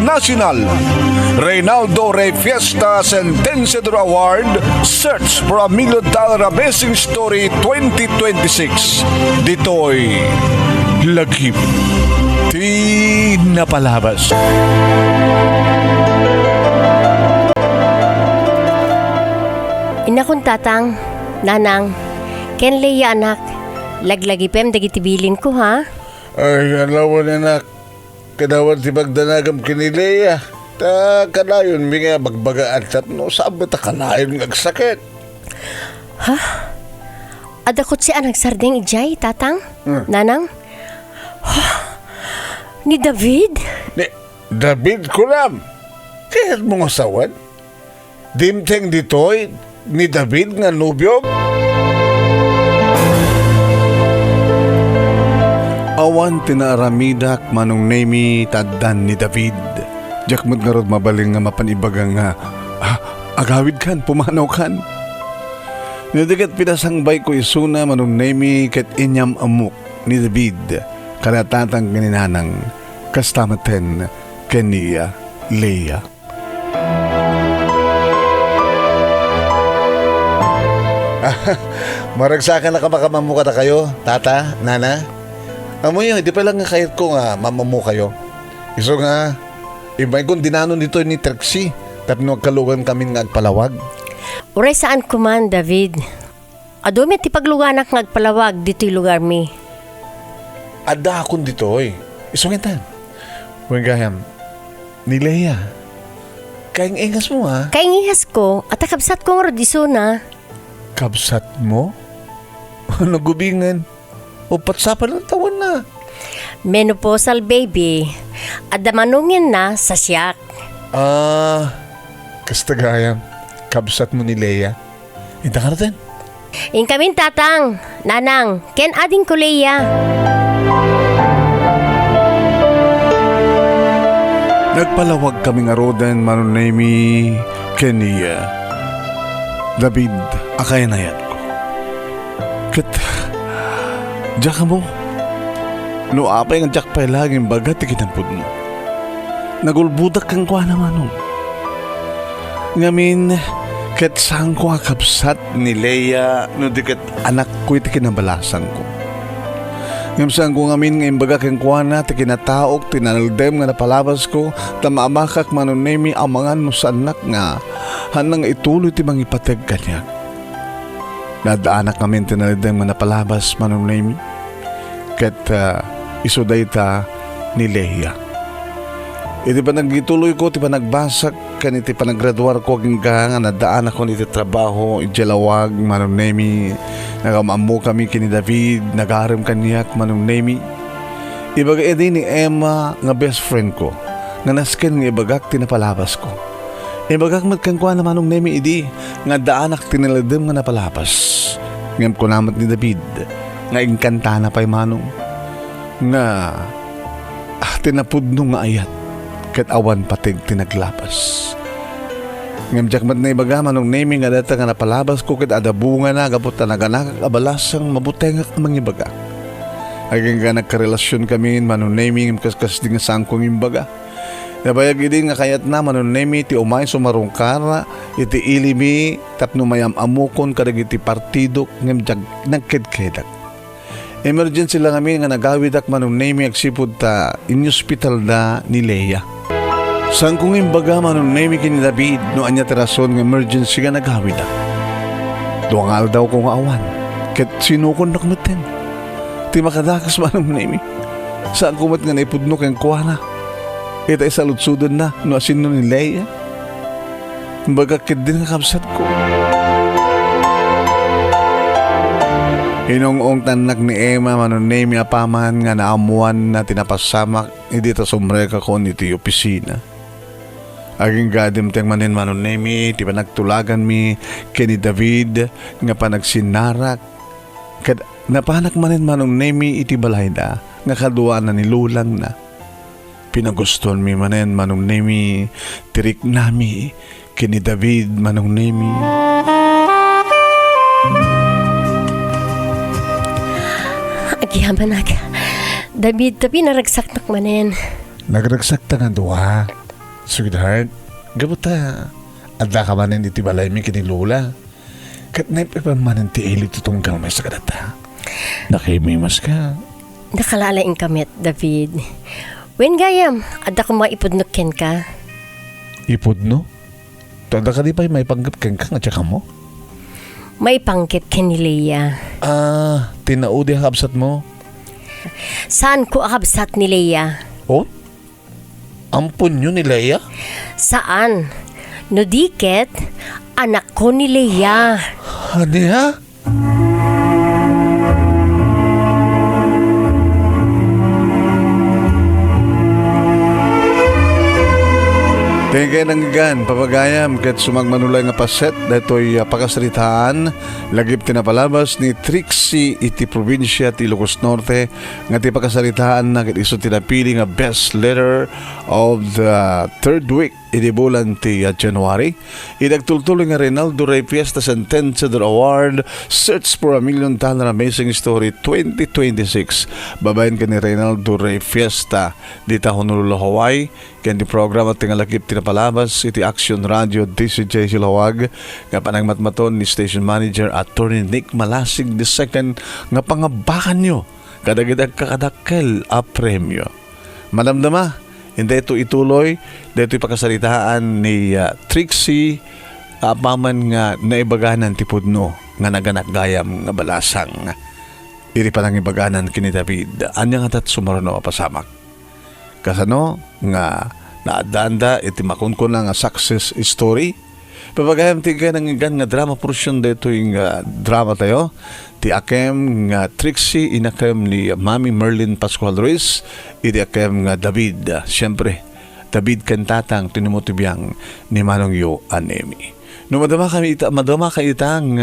Nacional. Reynaldo Rey Fiesta Sentenciador Award. Search for a $1 million Amazing Story 2026. Dito'y lagip di napalabas. Inakong tatang, nanang, ken leya anak, laglagipem dagitibilin ko ha. Ay, alawan anak. Kadawan si Magdanagam kinileya. Ta kanayon mi nga bagbaga at no sabi ta kanayon nga sakit. Ha? Adakot si anak sardeng ijay, tatang, nanang? Ni David? Ni David Kulam. Kaya mong asawan? Dimteng ditoy ni David nga nubyo? Awan tinaramidak manong nemi taddan ni David. Jakmut nga rod mabaling nga mapanibagang nga agawid kan, pumanaw kan. Nidigat pinasangbay ko isuna manong nemi ket inyam amok ni David. Karatatang ganinanang kastamaten keniya Leia. Maragsakan na kamakaman ka kayo, tata, nana. Amo yun, di pa lang nga kahit ko nga mamamu kayo. Iso nga, ibay kong dinanon dito ni TRIXIE, tapno kalugan kami nga agpalawag. Uray saan kuman, David? Adumi ti pagluganak nga agpalawag dito'y lugar mi. Ada akong dito iso nga tan. Wengayam, ni Leia. Kaing ingas mo ha? Kaing ihas ko, at akabsat ko nga rodiso na. Kabsat mo? Nagubingan. O patsapan ng tawan na. Menopausal baby. Adamanungin na sa siyak. Kastagayam. Kabsat mo ni Leia. Inta ka natin. Inkamin tatang, nanang, ken ading kuleya. Nagpalawag kami nga rodan manunemi keniya David akayanayat ko. Ket Diyak mo. No apay nga diyak pa'y laging bagat ikinampod mo. Nagulbudak kang kwa naman. Ngamin, ket saan ko akapsat ni Leia no dikat anak ko iti kinabalasan ko. Ngamsaan ko ngamin nga imbaga kang kwa na ti kinataok tinanaldem nga napalabas ko tamamakak manunemi amangan mo sa anak nga hanang ituloy ti mangipateg kanya. Nadaanak namin tinalidang manapalabas manunemi ket isuday ta ni Leia. Iti pa nagituloy ko, iti pa nagbasak kan iti pa naggraduar ko hanggang nga nadaan ako iti trabaho ijalawag manunemi nagamamu kami kini David nagaram kaniyak manunemi. Ibaga edi ni Emma nga best friend ko nga nasken nga ibagak tinapalabas ko. Ibagak matkangkwa na manong nemi idi nga daanak tiniladem nga napalapas. Ngam ko namat ni David nga ingkanta na pa'y manong nga tinapudno nga ayat ket awan patig tinaglapas. Ngam jakmat na ibaga manong nemi nga data nga napalabas ko ket adabunga na gabot na naganakak abalasang mabutengak mangibaga. Aging nga nagkarelasyon kami manong nemi ngam kaskas di nga sangkong imbaga. Nabayag idi nga kayat na manunemi ti umay sumarungkara iti ilimi tapno mayam amukon kadag iti partido ngem jag nagkedkedak. Emergency lang kami nga nagawidak manunemi agsipud ta in hospital da ni Leia. Sang kung imbaga manunemi kini David no anya terason nga emergency nga nagawidak. Duangal daw ko nga awan ket sinukon nakmeten. Ti makadakas manunemi. Saan kumat nga naipudno kang kuwana. Ita isalutsudon na no asin no ni Leia. Baga din nga kapsat ko. Inong tanak ni Emma manunemi apaman nga naamuan na tinapasamak hindi ta sumreka ko iti opisina. Aging gadim tiyang manin manunemi ti panagtulagan mi kini David nga panagsinarak. Kad napanak manin manunemi iti balayda nga kaduan na nilulang na. Pinagustuhan mi manen manong nemi tirik nami kini David manong nemi. Agiyaman aga. David tapi naragsak nak manen. Nagragsak ta nga duha. Sweetheart, gabuta. Adda ka man iti balay mi kini Lola. Kat naipapamanan ti ilit itong gamay sa kadata. Nakimimas ka. Nakalalaing kamit, David. Wen gayam, adda ko maipudnukken ka. Ipod no? Tada ka di pa may panggap kang nga tsaka mo? May pangkit ken ni Leia. Tinaudi ang kabsat mo. Saan ko akabsat ni Leia? Oh? Ampun nyo ni Leia? Saan? No diket, anak ko ni Leia. Ano ha? Tingin ng igan, papagayam, kat sumagmanulay nga paset, dato'y pakasalitaan, lagip tinapalabas ni TRIXIE iti probinsya ti Ilocos Norte, nga ti pakasalitaan na kat iso tinapili nga best letter of the third week, iti bulan ti January. Idagtultuloy nga Reynaldo Rey Fiesta SENTENSIADOR Award, Search for $1 Million Amazing Story 2026. Babayin ka ni Reynaldo Rey Fiesta, dita Honolulu, Hawaii, kaya di programa tingalakip tinapalabas iti Action Radio DCJ Silawag nga panangmatmaton ni Station Manager Attorney Nick Malasig II nga pangabakan nyo kadagidag kakadakkel a premyo. Madamdama, hindi ito ituloy, dito ipakasalitaan ni TRIXIE paman nga naibaganan ti pudno nga naganak gayam nga balasang iri panang ibaganan kini David anya nga tat sumaruno pasamak. Kasano nga naadanda iti makunkun nga success story. Papagayam ti ka ng igan nga drama portion dito yung drama tayo. Ti akem nga TRIXIE inakem ni Mami Merlin Pascual Ruiz. Iti akem nga David. Siyempre, David kantatang tinumutibiyang ni Manong Yo Anemi. No madama ka itang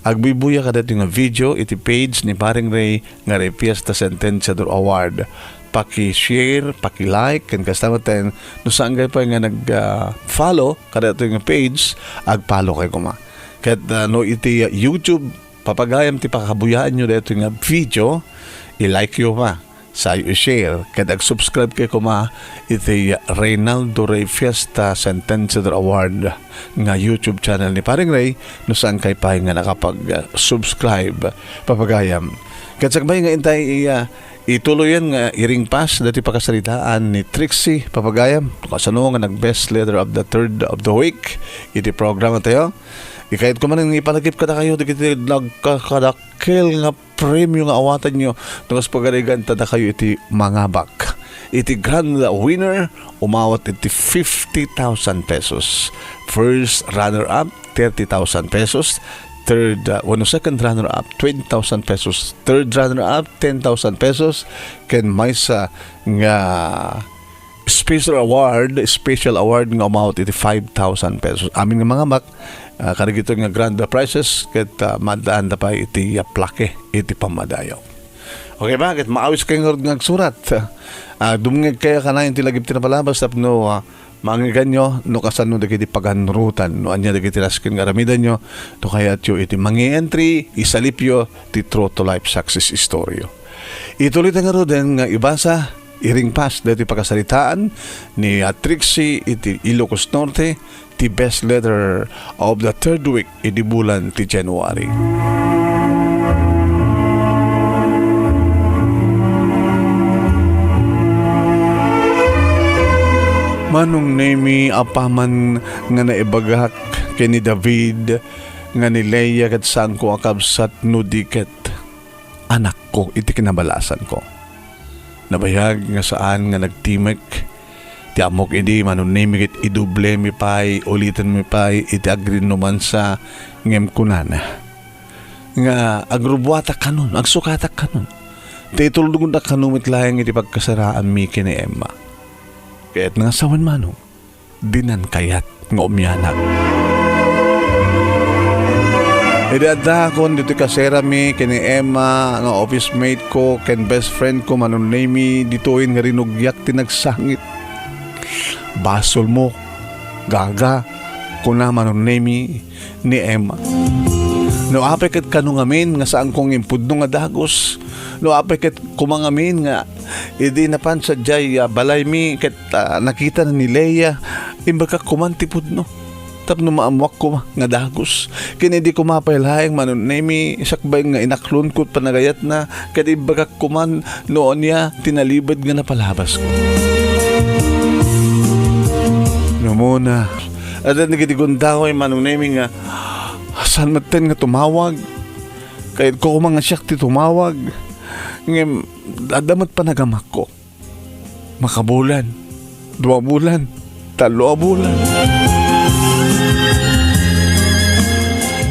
agbibuya ka dito nga video iti page ni Paring Ray nga Rey Fiesta SENTENSIADOR Award. Paki-share, paki-like, kan kasama tayo no saan kayo pa nga nag-follow kada ito yung page, ag-follow kayo kuma. Kahit no iti YouTube, papagayam ti pakabuyaan nyo dito yung video, i-like nyo pa, sayo i-share, kahit ag-subscribe kayo kuma iti Reynaldo Rey Fiesta SENTENSIADOR Award nga YouTube channel ni Paring Ray, no saan kayo pa nga nakapag-subscribe, papagayam. Kahit sakbay nga intay ituloy yan nga iring pass dati pakasalitaan ni TRIXIE papagayam kasano nga nag-best letter of the third of the week iti programa tayo ikahit ko man ang ipalagip ka na kayo dikiti nagkakadakil nga premyo nga awatan nyo nungas pagarigan tada kayo iti mangabak iti grand winner umawat iti 50,000 pesos first runner up 30,000 pesos second runner-up, 20,000 pesos. Third runner-up, 10,000 pesos. Ken may sa nga special award nga amount iti 5,000 pesos. Amin nga mga mak, karigito nga grand prizes, ket madaan na pa iti plake, iti pamadayaw. Okay ba? Ket maawis kayo nga surat. Dumingag kaya ka na yung tilagip tinapalabas, tapno mangigan nyo, no kasano dagiti paganrutan, no anya dagiti raskin nga ramidan nyo, no kaya tiyo iti mangi-entry, isalipyo, ti true to life success story. Ituloy nga ro din nga ibasa, iring pass dati pagkasalitaan ni TRIXIE iti Ilocos Norte, ti best letter of the third week, iti bulan ti January. Manong nemi apaman nga naibagak kay ni David nga ni Leia kat saan ko akabsat no diket anak ko iti kinabalasan ko. Nabayag nga saan nga nagtimek ti amok idi manong nemi ket iduble mi pay ulitin mi pay iti agrin numan sa ngem kunana. Nga agrubwata kanon, agsukata kanon. Ti tulungan na kanumit layang iti pagkasaraan mi kini Emma. Kaya't nga sawan manong, dinan kayat nga umyanak. Idada akon dito kasera mi, kini Emma, nga office mate ko, ken best friend ko, manong name ditoin nga rinugyak tinagsangit. Basol mo, gaga, kuna manong name ni Emma. No apay ket kanong amin nga saan kong impudno nga dagos. No apay ket kumangamin nga idi napan sa jay balay mi ket nakita na ni Leia imbaga kumantipud no. Tapno maamuak ko nga dagos. Kini di ko mapaylaeng manon nemi sakbay nga inaklon ko panagayat na ket imbaga kuman noon niya tinalibad nga napalabas ko. No muna. Adan nagitigundaw ay manong nemi nga saan maten nga tumawag. Kahit ko mga siyak ti tumawag. Ngem, adamat pa nagamak ko. Makabulan. 2 bulan. 3 bulan.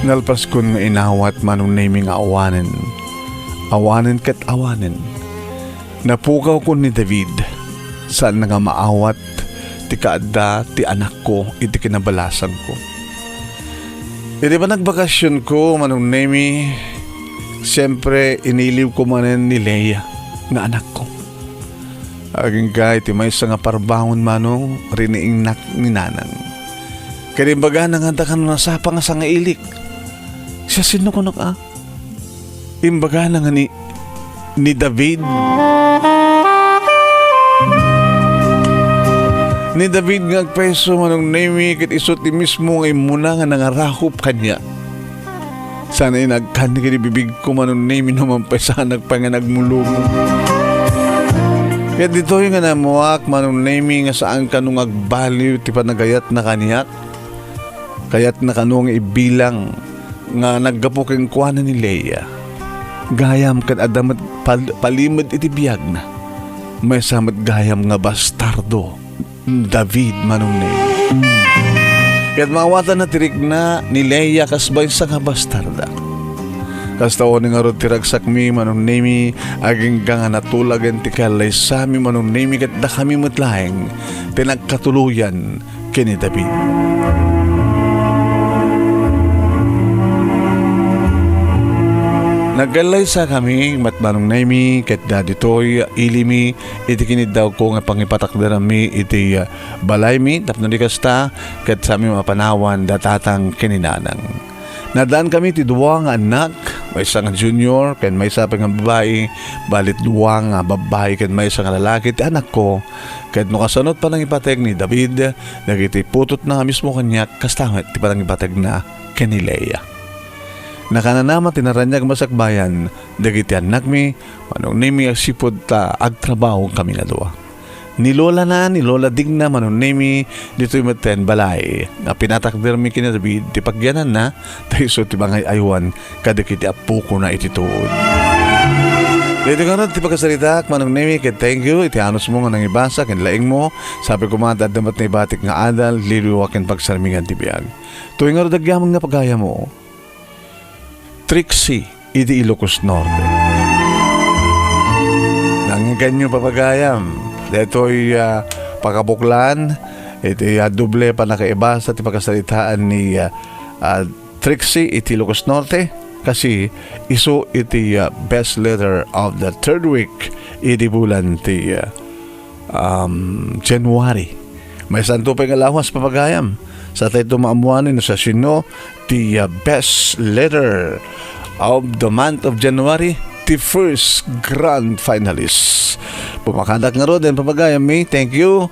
Nalpas ko nga inawat manong naming awanan. Awanan kat awanan. Napukaw ko ni David. Saan nga maawat ti kaada ti anak ko iti kinabalasan ko. Iti ba nagbakasyon ko manong nemi, siyempre iniliw ko manen ni Leia nga anak ko. Aging ka iti may nga parbangon manong riniing nak ni nanang. Kaya imbaga nanganda ka na sapa nga sa nga ilik. Siya sino ko naka? Imbaga na nga ni David. Ni David nga agpeso manong nemi ket isot ti mismo nga imuna nga nangarakop kanya. Sana inagkan ni bibig ko manong nemi naman pa sa nagpa nga nagmulungo. Kaya dito yung nga namuak manong nemi nga saan ka nung agbaliw ti panagayat na kaniyak. Kaya't na kanong ibilang nga naggapuking kuana ni Leia. Gayam kat adamat palimad iti biyag na. May samat gayam nga bastardo. David manong nemi. Kaya't mawatan na tirik na ni Leia kasbay sa nga bastarda. Kastaon nga ro tiragsak mi manong nemi aging nga natulagan ti kalay sami manong nemi kat da kami matlaeng tinagkatuluyan kini David. Naggalay sa kami matmanong nemi ket da ditoy ilimi iti kinid daw ko nga pangipatakder mi iti balay mi tapno di kasta ket sami mapanawan datatang kininanang. Nadaan kami ti 2 nga anak, may isa nga junior ken may isa pa nga babae, balit 2 nga babae ken may isa nga lalaki ti anak ko. Ket no kasunod pa nang ipateg ni David, dagiti putot na mismo kanya kastanget ti panang ipateg na ken ni Leia. Nakananama tinaranyag masakbayan, dagiti anak mi, manong nemi asipod ta agtrabaho kami na 2. Ni Lola digna manong nemi, dito'y maten balay, na pinatakder mi kina David, ti pagyanan na, tayo so ti bangay aywan, kadakiti apu ko na itituod. Dito nga ron, ti pagkasalita, manong nemi, ket thank you, iti anos mo nga nang ibasa, ken laing mo, sabi ko mga dadamat na ibatik nga adal, liliwakin pagsarmingan ti biyag. Tuwing nga ron dagyamang nga pagaya mo, TRIXIE, iti Ilocos Norte. Nangganyo papagayam. Dito'y pakabuklan. Iti doble pa nakaiba sa tipagkasalitaan ni TRIXIE, iti Ilocos Norte. Kasi iso iti best letter of the 3rd week. Iti bulan ti January. May santo pa yung alawas papagayam. Sa tayo maamuanin sa sino the best letter of the month of January, the first grand finalist. Pumakadak nga ro din papagayam mi. Thank you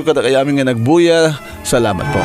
kada kayamin nga nagbuya. Salamat po.